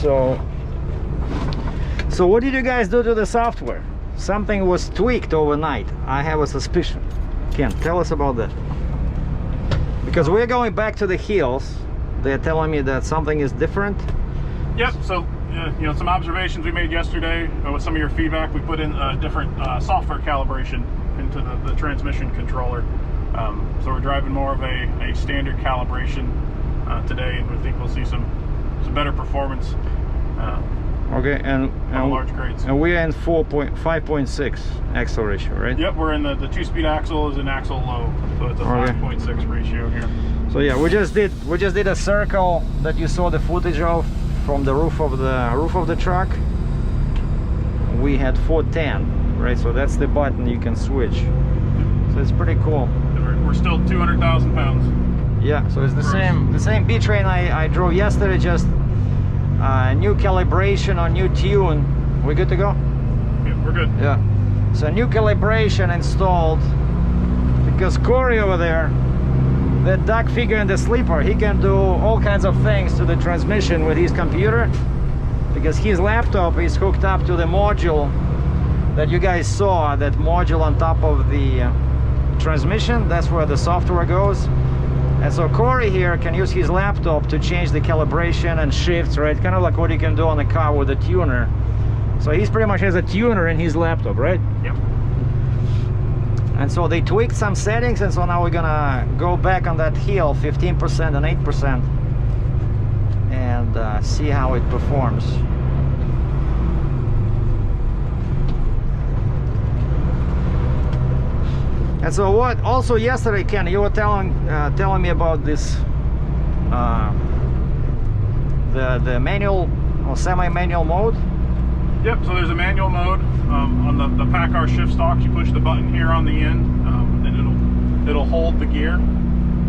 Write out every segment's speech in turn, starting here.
So what did you guys do to the software? Something was tweaked overnight. I have a suspicion. Ken, tell us about that. Because we're going back to the hills. They're telling me that something is different. Yep, so you know, some observations we made yesterday with some of your feedback. We put in a different software calibration into the transmission controller. So we're driving more of a standard calibration today, and we think we'll see some better performance. Okay, and large grades. And we're in 5.6 axle ratio, right? Yep, we're in the 2-speed axle is an axle low, so it's a 5.6 ratio here. So yeah, we just did a circle that you saw the footage of from the roof of the truck. We had 410, right? So that's the button you can switch. So it's pretty cool. We're still 200,000 pounds. Yeah, so it's the same B-train I drove yesterday, just new calibration on new tune. We good to go? Yeah, we're good. Yeah. So new calibration installed, because Corey over there, the duck figure in the sleeper, he can do all kinds of things to the transmission with his computer, because his laptop is hooked up to the module that you guys saw, that module on top of the transmission. That's where the software goes. And so Corey here can use his laptop to change the calibration and shifts, right? Kind of like what you can do on a car with a tuner. So he's pretty much has a tuner in his laptop, right? Yep. And so they tweaked some settings, and so now we're gonna go back on that hill, 15% and 8%, and see how it performs. And so what also yesterday, Ken, you were telling me about this the manual or semi-manual mode. Yep, so there's a manual mode on the PACCAR shift stalk. You push the button here on the end, and it'll hold the gear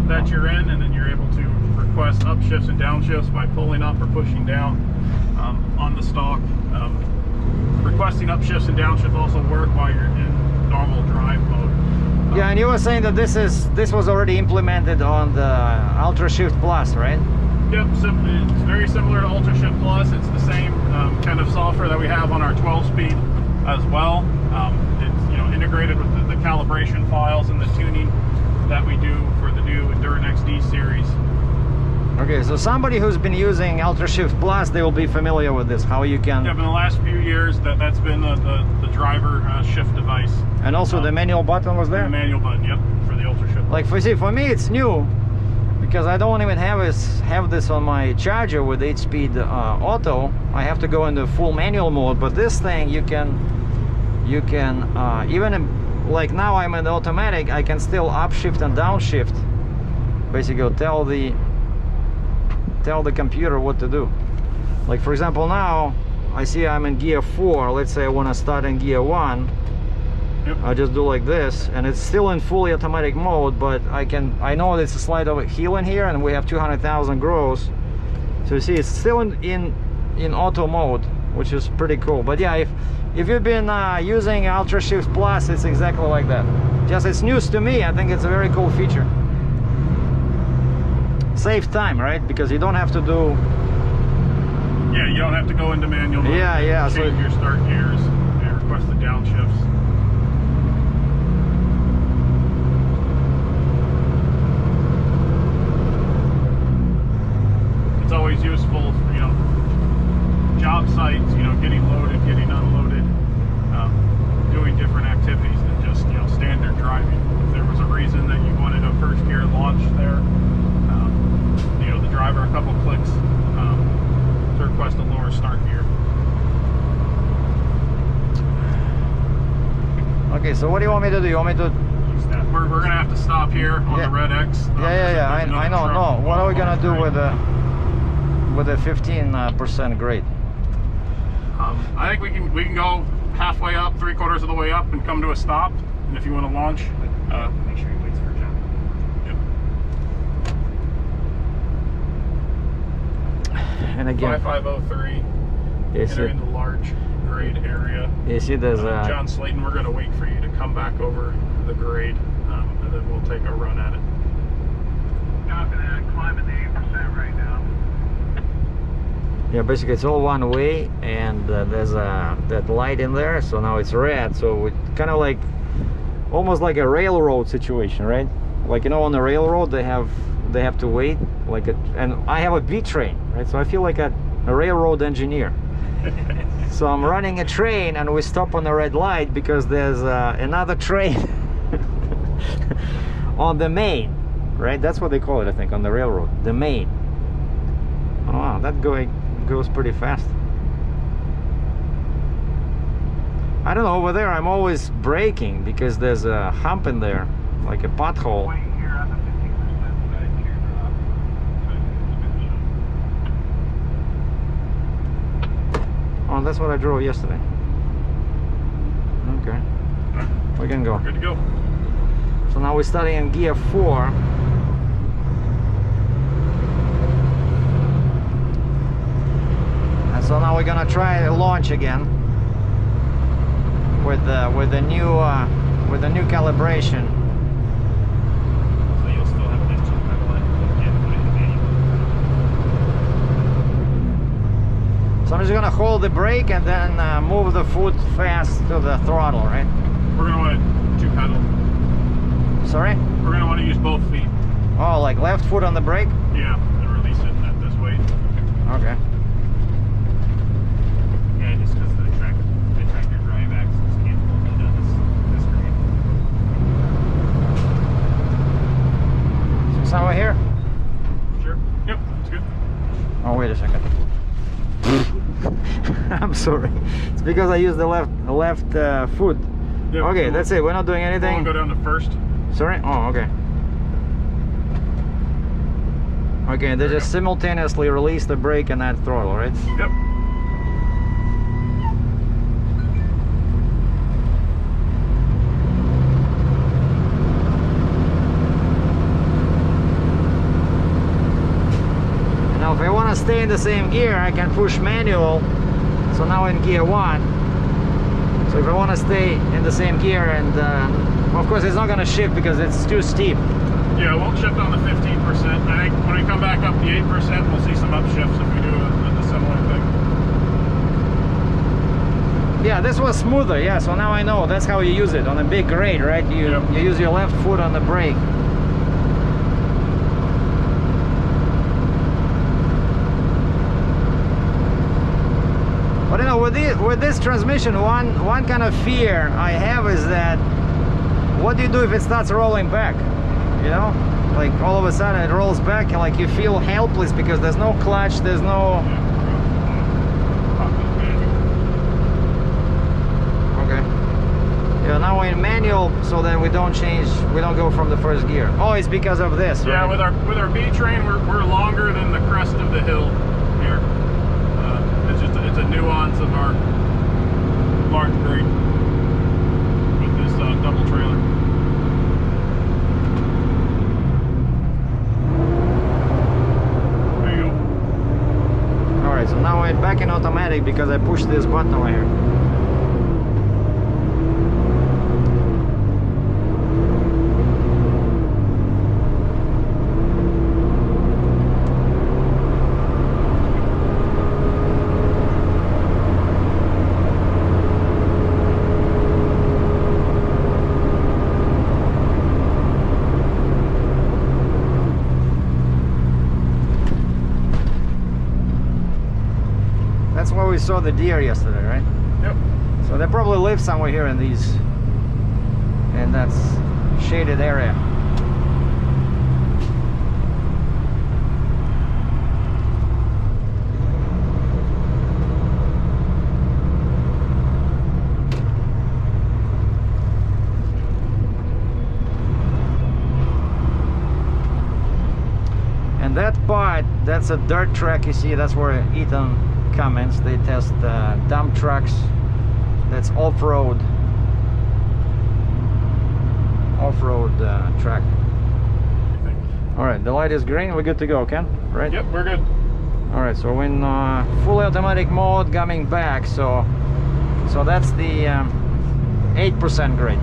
that you're in, and then you're able to request upshifts and downshifts by pulling up or pushing down on the stalk. Requesting upshifts and downshifts also work while you're in normal drive mode. Yeah, and you were saying that this was already implemented on the Ultra Shift Plus, right? Yep, it's very similar to Ultra Shift Plus. It's the same kind of software that we have on our 12-speed as well. It's integrated with the calibration files and the tuning that we do for the new ENDURANT XD series. Okay, so somebody who's been using Ultra Shift Plus, they will be familiar with this. How you can. Yep, in the last few years, that's been the driver shift device. And also the manual button was there. The manual button, yep, for the Ultra Shift. Like for me, it's new, because I don't even have this on my Charger with 8-speed auto. I have to go into full manual mode. But this thing, you can even like now I'm in the automatic, I can still upshift and downshift. Basically, tell the computer what to do. Like for example, now I see I'm in gear 4. Let's say I want to start in gear 1. Yep. I just do like this, and it's still in fully automatic mode, but I know there's a slight over hill in here, and we have 200,000 gross. So you see it's still in auto mode, which is pretty cool. But yeah, if you've been using Ultra Shift Plus, it's exactly like that. Just it's news to me. I think it's a very cool feature. Save time, right? Because you don't have to do. Yeah, you don't have to go into manual mode. Yeah. Change your start gears and request the downshifts. It's always useful for, job sites, getting loaded, getting unloaded, doing different activities than just, standard driving. If there was a reason that you wanted a first gear launch there, the driver a couple clicks to request a lower start gear. Okay, so what do you want me to do? You want me to? We're gonna have to stop here on the red X. Yeah. I know. No. What are we gonna do with the 15% grade? I think we can go halfway up, 3/4 of the way up, and come to a stop. And if you want to launch, make sure he waits for John. Yep. And again, 5503. Entering the large grade area. You see, there's John Slayton. We're going to wait for you to come back over the grade, and then we'll take a run at it. Copy that. Climbing the 8% right now. Yeah, basically it's all one way, and there's that light in there, so now it's red, so it kind of like almost like a railroad situation, right? Like, you know, on the railroad they have to wait like and I have a B train, right? So I feel like a railroad engineer. So I'm running a train and we stop on the red light because there's another train on the main, right? That's what they call it, I think, on the railroad, the main. Oh wow, that goes pretty fast. I don't know, over there I'm always braking because there's a hump in there, like a pothole. Oh, that's what I drove yesterday. Okay, we can go. Good to go. So now we're starting in gear 4. And so now we're gonna try a launch again with the new calibration. So you'll still have that 2 pedal and put it in the manual. So I'm just gonna hold the brake and then move the foot fast to the throttle, right? We're gonna want 2 pedal. Sorry? We're gonna want to use both feet. Oh, like left foot on the brake? Yeah, and release it at this weight. Okay. Yeah, just because the tractor drive axles can't hold it on this grade. So somewhere here? Sure. Yep, that's good. Oh, wait a second. I'm sorry. It's because I used the left foot. Yep, Okay, so that's it. We're not doing we'll anything. go down to first. Sorry? Oh, okay. Okay, they just simultaneously release the brake and add throttle, right? Yep. Now if I want to stay in the same gear, I can push manual. So now in gear 1. So if I want to stay in the same gear, and well, of course it's not going to shift because it's too steep. Yeah, it won't shift on the 15%. I think when we come back up the 8%, we'll see some upshifts if we do a similar thing. Yeah, this was smoother. Yeah, so now I know that's how you use it on a big grade, right? You use your left foot on the brake. But you know, with this transmission, one kind of fear I have is that what do you do if it starts rolling back? You know, like all of a sudden it rolls back and like you feel helpless because there's no clutch, there's no. Okay. Yeah, now we're in manual, so then we don't go from the first gear. Oh, it's because of this. Yeah, right? with our B train, we're longer than the crest of the hill here. It's a nuance of our large grade with this double trailer. There you go. Alright, so now we're back in automatic because I pushed this button over here. That's where we saw the deer yesterday, right? Yep. So they probably live somewhere here in that shaded area. And that part, that's a dirt track, you see, that's where Eaton Cummins, they test dump trucks. That's off-road track. All right, the light is green. We're good to go, Ken, right? Yep, we're good. All right, so we're in fully automatic mode coming back. So that's the 8% grade.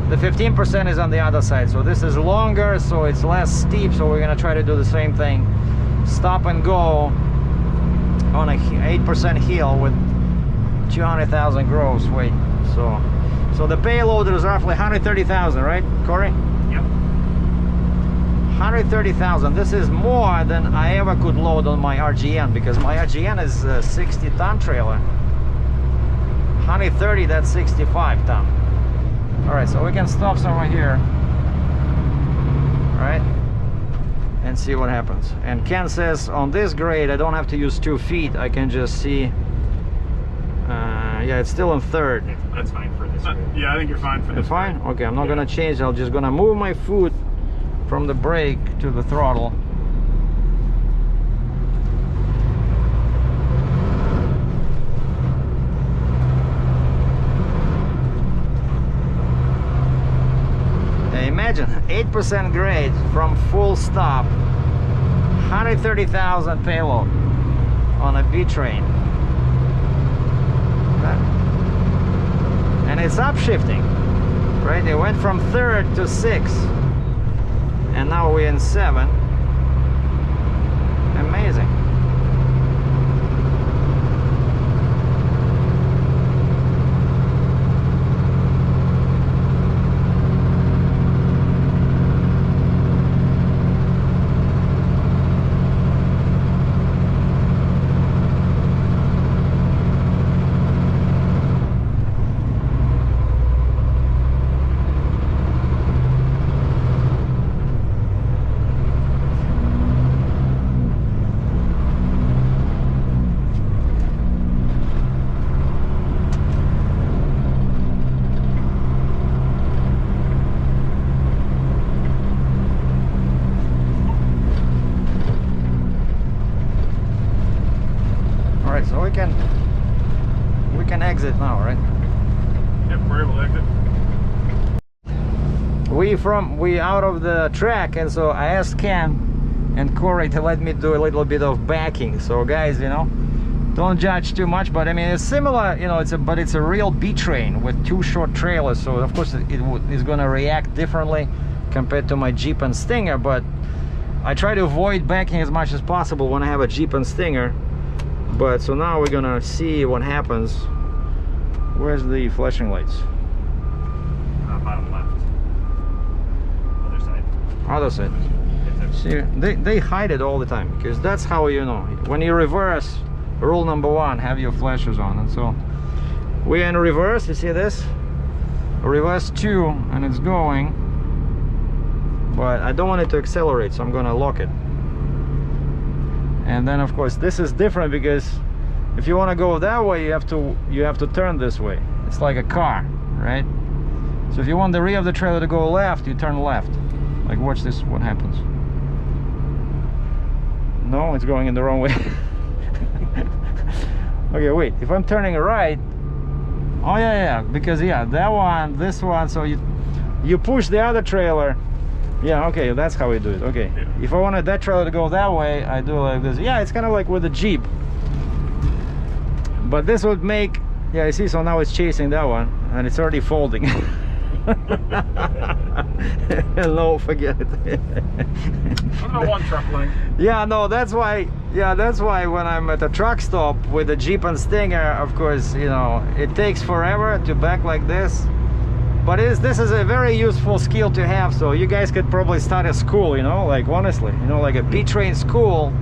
The 15% is on the other side. So this is longer, so it's less steep. So we're gonna try to do the same thing. Stop and go. on a 8% heel with 200,000 gross weight. So the payload is roughly 130,000, right, Corey? Yep. 130,000. This is more than I ever could load on my RGN, because my RGN is a 60-ton trailer. 130, that's 65 ton. All right, so we can stop somewhere here, right, and see what happens. And Ken says on this grade I don't have to use 2 feet. I can just see. Yeah, it's still in third. That's fine for this. Yeah, I think you're fine for this. Fine? Okay, I'm not gonna change. I'm just gonna move my foot from the brake to the throttle. Imagine 8% grade from full stop, 130,000 payload on a B train, and it's upshifting, right? It went from 3rd to 6th, and now we're in 7. Amazing. So we can exit now, right? Yep, we're able to exit. We out of the track, and so I asked Ken and Corey to let me do a little bit of backing. So guys, you know, don't judge too much, but I mean it's similar, you know, it's a real B train with 2 short trailers, so of course it's going to react differently compared to my Jeep and Stinger, but I try to avoid backing as much as possible when I have a Jeep and Stinger. But so now we're gonna see what happens. Where's the flashing lights? Bottom left. Other side. Other side. See, they hide it all the time, because that's how, you know, when you reverse, rule number 1, have your flashers on. And so we're in reverse. You see this? Reverse 2, and it's going, but I don't want it to accelerate, so I'm gonna lock it. And then of course this is different, because if you want to go that way, you have to turn this way. It's like a car, right? So if you want the rear of the trailer to go left, you turn left. Like, watch this, what happens. No, it's going in the wrong way. Okay, wait, if I'm turning right, oh yeah, because yeah, that one, this one, so you push the other trailer. Yeah, okay, that's how we do it. Okay, yeah. If I wanted that trailer to go that way, I do like this. Yeah, it's kind of like with the Jeep, but this would make, yeah, you see, so now it's chasing that one and it's already folding. No, forget it. I'm one truck length. Yeah, no, that's why. Yeah, that's why when I'm at a truck stop with a Jeep and Stinger, of course, you know, it takes forever to back like this. But this is a very useful skill to have, so you guys could probably start a school, you know, like honestly, you know, like a B-train school,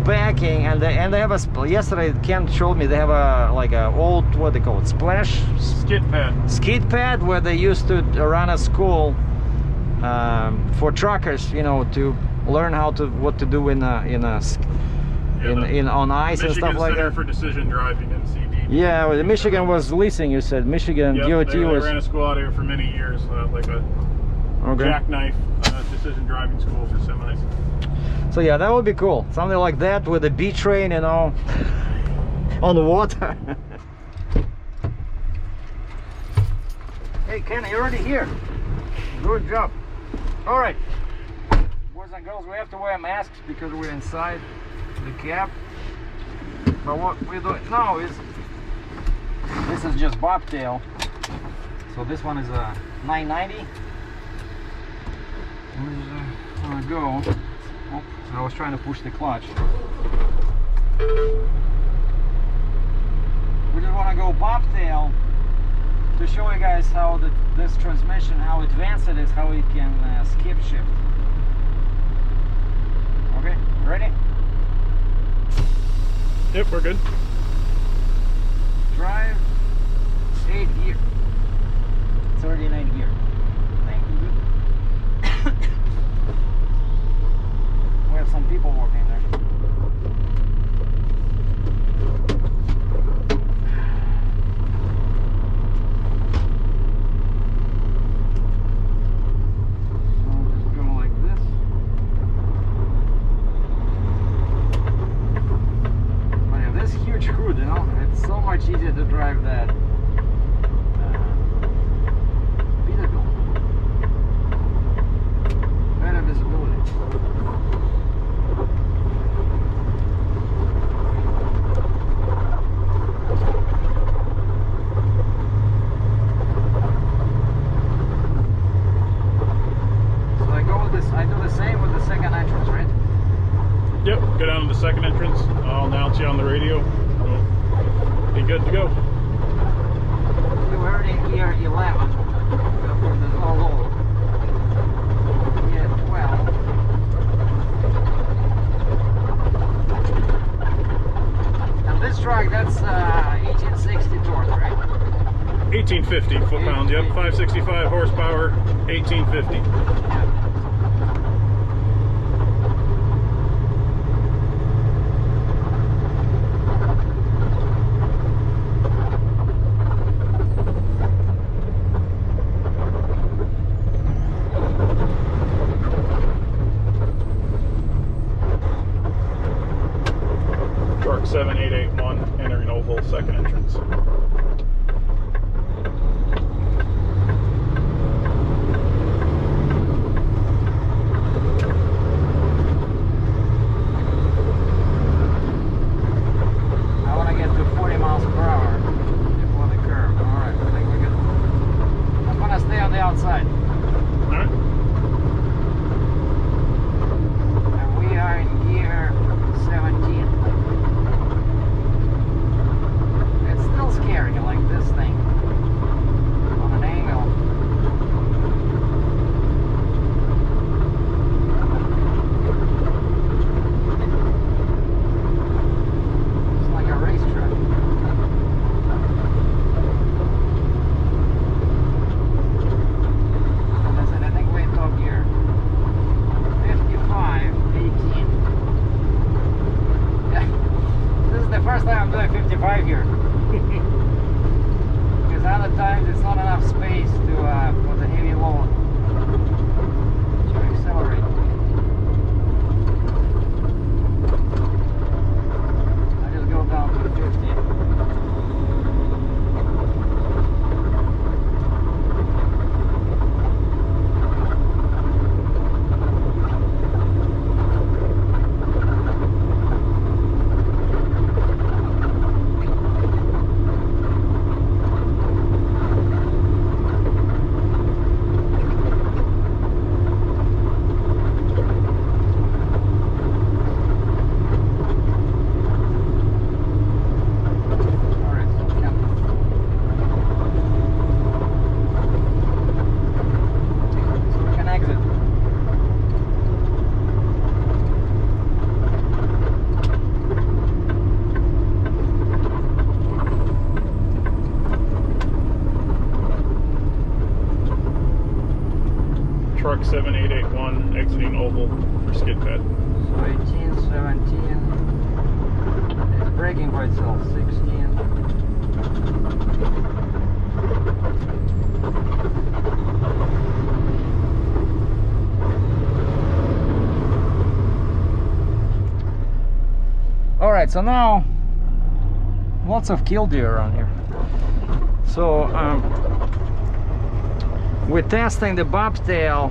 backing, and they have a, yesterday Ken showed me they have a, like a old, what they call it, splash? Skid pad, where they used to run a school for truckers, you know, to learn what to do on ice and stuff like that. For decision driving in CD. Yeah, well, Michigan was leasing, you said. Michigan, yep, DOT they was... ran a school out here for many years, like a jackknife decision driving school for semis. So yeah, that would be cool. Something like that with a B train, you know, on the water. Hey Ken, you're already here. Good job. All right, boys and girls, we have to wear masks because we're inside the cab. But what we're doing now is, this is just Bobtail. So this one is a 990. Where's go? Oh, I was trying to push the clutch. want to go bobtail to show you guys how this transmission, how advanced it is, how it can skip shift. Okay, ready? Yep, we're good. Drive, 8 gear, 39 gear. Thank you. We have some people working there. Much easier to drive that Peterbilt. Better visibility. So I go with this. I do the same with the second entrance, right? Yep, go down to the second entrance. I'll announce you on the radio. Be good to go. We're already in gear 11. There's no low. Gear 12. And this truck, that's 1860 torque, right? 1850 foot-pounds, yep. 565 horsepower, 1850. Yeah. Truck 7881 entering oval, second entrance. I want to get to 40 miles per hour before the curve. Alright, I think we're good. I'm going to stay on the outside. Alright. And we are in gear 17. It's still scary, like this thing. On an angle. It's like a racetrack. Listen, I think we're in top gear. 55, 18. Yeah. This is the first time I'm doing 55 here. Because other times it's not enough space to for the heavy load to accelerate. I just go down to 50. Alright, so we can exit. Truck 7881 exiting oval for skid pad. So 18, 17. It's braking by itself. 16. Alright, so now lots of killdeer around here. So we're testing the bobtail.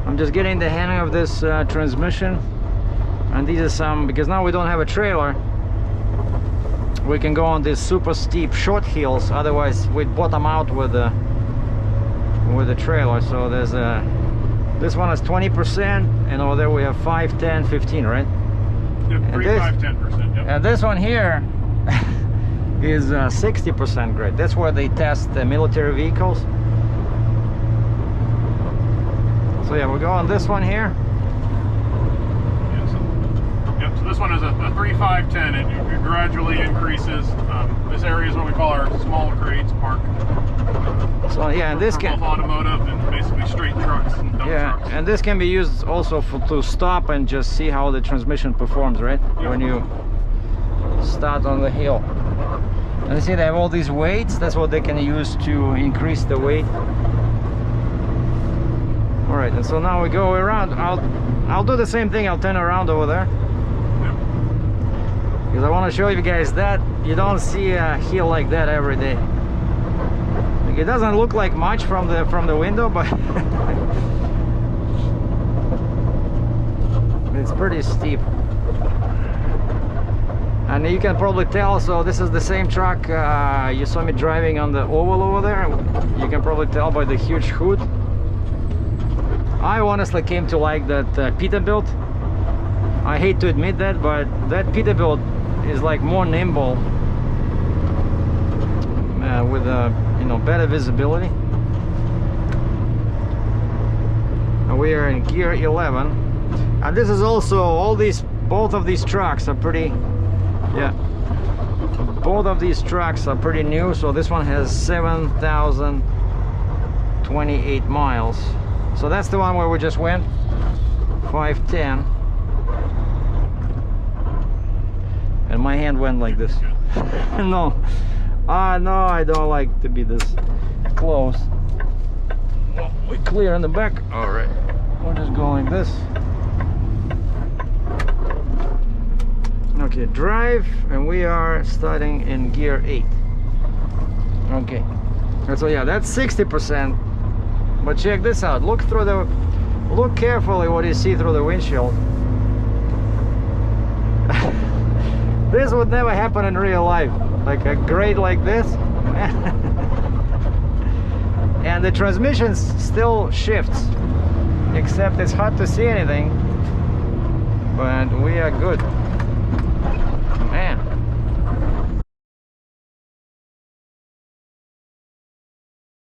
I'm just getting the hang of this transmission, and these are some, because now we don't have a trailer, we can go on these super steep short hills, otherwise we'd bottom out with the trailer. So there's a, this one is 20%, and over there we have 5, 10, 15, right? Yep, 3, this- 5, 10%. Yep. And this one here, is 60% grade. That's where they test the military vehicles. So yeah, we'll go on this one here. Yep, so this one is a 3.510. It gradually increases. This area is what we call our small grades park. So yeah, and this for can both automotive and basically straight trucks and dump trucks. and this can be used also to stop and just see how the transmission performs, right? Yep. When you start on the hill. And you see they have all these weights. That's what they can use to increase the weight. All right, and so now we go around. I'll do the same thing. I'll turn around over there. Because I want to show you guys that you don't see a hill like that every day. Like, it doesn't look like much from the window, but it's pretty steep. And you can probably tell, so this is the same truck you saw me driving on the oval over there. You can probably tell by the huge hood. I honestly came to like that Peterbilt. I hate to admit that, but that Peterbilt is like more nimble with you know, better visibility. And we are in gear 11, and this is also both of these trucks are pretty. Yeah, both of these trucks are pretty new. So this one has 7,028 miles. So that's the one where we just went, 510. And my hand went like this. No, no, I don't like to be this close. Well, we clear in the back. All right, we'll just go like this. Okay, drive, and we are starting in gear 8. Okay, and so yeah, that's 60%. But check this out. Look carefully what you see through the windshield. This would never happen in real life. Like a grade like this. And the transmission still shifts, except it's hard to see anything. But we are good.